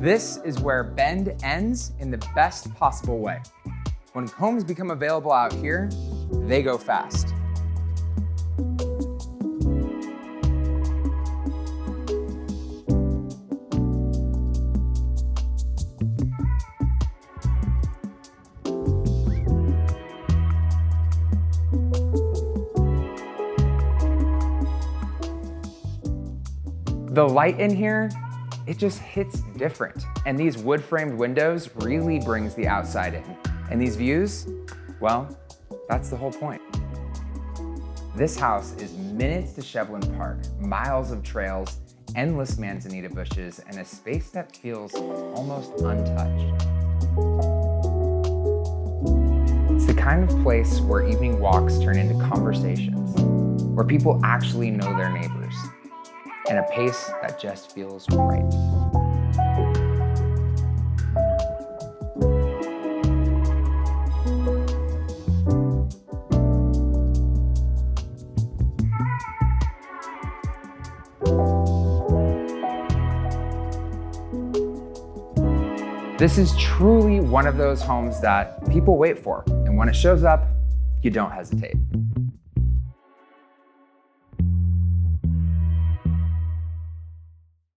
This is where Bend ends in the best possible way. When homes become available out here, they go fast. The light in here, it just hits different. And these wood-framed windows really brings the outside in. And these views, well, that's the whole point. This house is minutes to Shevlin Park, miles of trails, endless manzanita bushes, and a space that feels almost untouched. It's the kind of place where evening walks turn into conversations, where people actually know their neighbors, and a pace that just feels right. This is truly one of those homes that people wait for, and when it shows up, you don't hesitate.